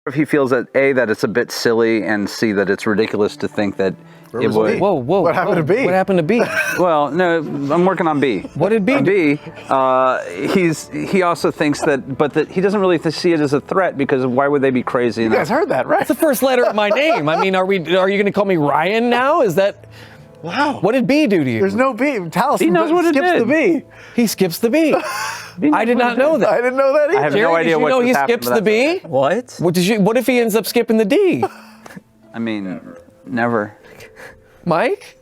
if he feels that A, that it's a bit silly, and C, that it's ridiculous to think that it would. Whoa! What happened to B? What happened to B? Well, no, I'm working on B. What did B do? B, he also thinks that he doesn't really see it as a threat, because why would they be crazy? You guys heard that, right? It's the first letter of my name. I mean, are you going to call me Ryan now? Is that? Wow. What did B do to you? There's no B. Tallison He knows what it skips did. the B. He skips the B. I did not know that. I didn't know that either. I have Jerry, no idea did you what know just he happened skips to the that. B? What? What if he ends up skipping the D? I mean, never. Mike?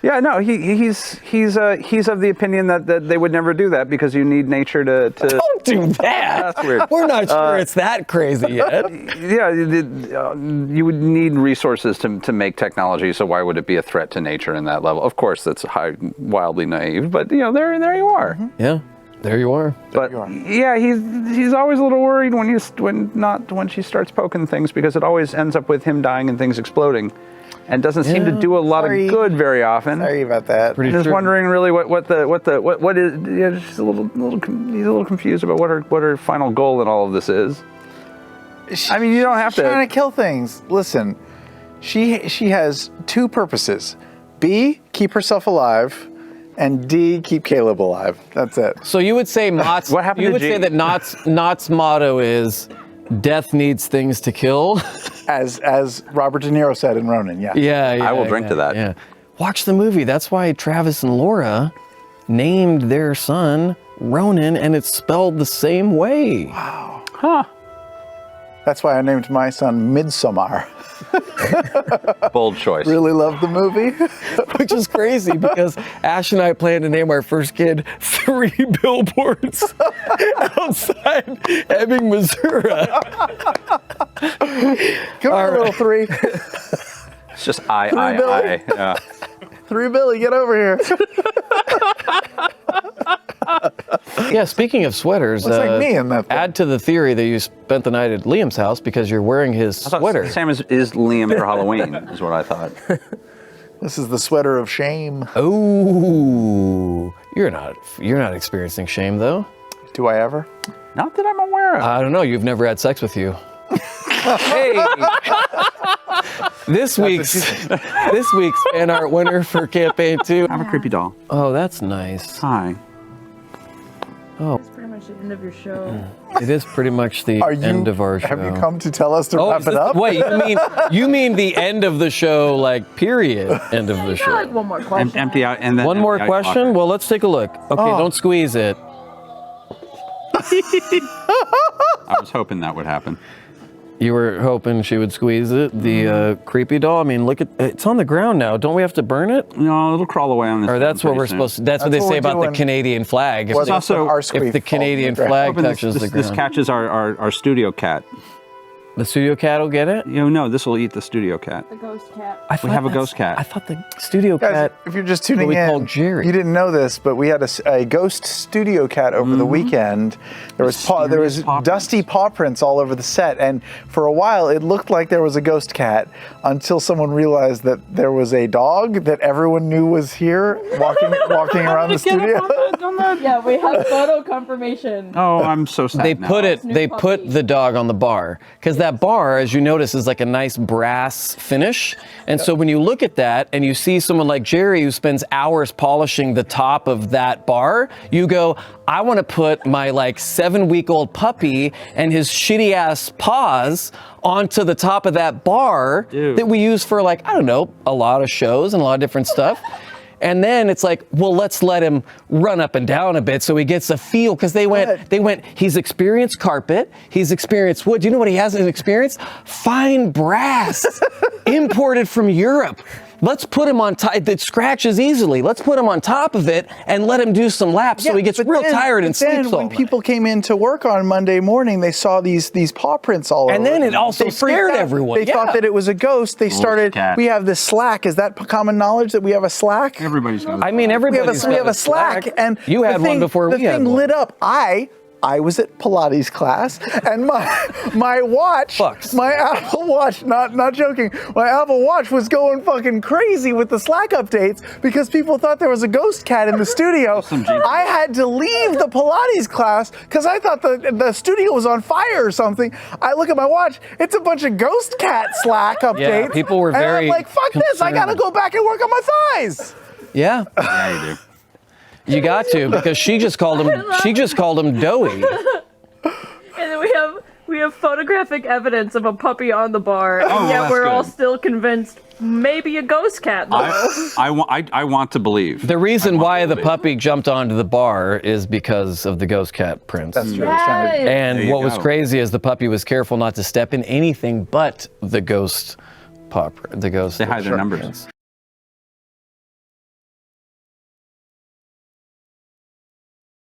Yeah, no, he's of the opinion that they would never do that, because you need nature to. Don't do that. That's weird. We're not sure it's that crazy yet. Yeah, you would need resources to make technology. So why would it be a threat to nature in that level? Of course, that's wildly naive. But there you are. Mm-hmm. Yeah, there you are. But yeah, he's always a little worried when she starts poking things, because it always ends up with him dying and things exploding, and doesn't seem to do a lot of good very often. Sorry about that. Pretty Just true. wondering really what is. Yeah, just he's a little confused about what her final goal in all of this is. I mean, you don't have She's to. trying to kill things. Listen, she has two purposes: B, keep herself alive, and D, keep Caleb alive. That's it. So you would say Knott's. What happened You to would G? say that Knott's motto is, "Death needs things to kill." As Robert De Niro said in Ronin. Yeah. Yeah, I will drink to that. Yeah. Watch the movie. That's why Travis and Laura named their son Ronan, and it's spelled the same way. Huh. That's why I named my son Midsommar. Bold choice. Really loved the movie. Which is crazy, because Ash and I plan to name our first kid 3 billboards outside Ebbing, Missouri. Come on, little 3. It's just I. Yeah. 3 Billy, get over here. Yeah, speaking of sweaters, Looks like me in that thing. add to the theory that you spent the night at Liam's house because you're wearing his I thought sweater. Sam is Liam for Halloween, is what I thought. This is the sweater of shame. Oh, you're not experiencing shame though. Do I ever? Not that I'm aware of. I don't know. You've never had sex with you. Hey, this week's fan art winner for campaign 2. I have a creepy doll. Oh, that's nice. Hi. Oh, It's pretty much the end of your show. it is pretty much the end of our show. Have you come to tell us to Oh, wrap is it this- up? wait, you mean the end of the show, like period, end of the Got like show? one more question. Empty out and then One more empty out question? locker. Well, let's take a look. Okay, don't squeeze it. I was hoping that would happen. You were hoping she would squeeze it, the creepy doll. I mean, look at it's on the ground now. Don't we have to burn it? No, it'll crawl away on this. Or that's what we're supposed to. That's what they That's what say we're about the doing. Canadian flag. If, Whether the, it's an arse if squeak the falls Canadian on the ground. flag Hoping touches the this ground, catches our studio cat. the studio cat will get it. No, this will eat the studio cat. The ghost cat. I We thought have a that's- ghost cat. I thought the studio Guys, cat. if you're just tuning we in, called Jerry. you didn't know this, but we had a ghost studio cat over the weekend. There was Mysterious paw dusty paw prints all over the set, and for a while it looked like there was a ghost cat until someone realized that there was a dog that everyone knew was here walking around the studio. Yeah, we have photo confirmation. Oh, I'm so sad. They now. put the dog on the bar, because that bar, as you notice, is like a nice brass finish. And so when you look at that and you see someone like Jerry who spends hours polishing the top of that bar, you go, I want to put my like 7-week-old puppy and his shitty ass paws onto the top of that bar that we use for, like, I don't know, a lot of shows and a lot of different stuff. And then it's like, well, let's let him run up and down a bit so he gets a feel, because they went, he's experienced carpet, he's experienced wood. Do you know what he hasn't experienced? Fine brass, imported from Europe. Let's put him on top, that scratches easily. Let's put him on top of it and let him do some laps so he gets real tired and sleeps all when night. people came in to work on Monday morning, they saw these paw prints all over. And then it also They freaked scared out. everyone. They thought that it was a ghost. They started. cat. We have this Slack. Is that common knowledge that we have a Slack? Everybody's got. I mean, We everybody's have got a Slack, and you the had one thing- before the we had thing one. lit up. I I was at Pilates class, and my watch, Fucks. my Apple Watch, not joking, my Apple Watch was going fucking crazy with the Slack updates because people thought there was a ghost cat in the studio. I had to leave the Pilates class because I thought the studio was on fire or something. I look at my watch, it's a bunch of ghost cat Slack updates. Yeah, people were and very I'm like, fuck this, I gotta go back and work on my thighs. Yeah. Yeah, you do. You got to, because she just called him doughy. And then we have photographic evidence of a puppy on the bar, and well, yet that's we're all good. still convinced maybe a ghost cat. Though. I want to believe. The reason why the puppy jumped onto the bar is because of the ghost cat prints. That's true. I was trying to- There And you what was go. crazy is the puppy was careful not to step in anything but the ghost paw print, the ghost. They hide their shark numbers. prints.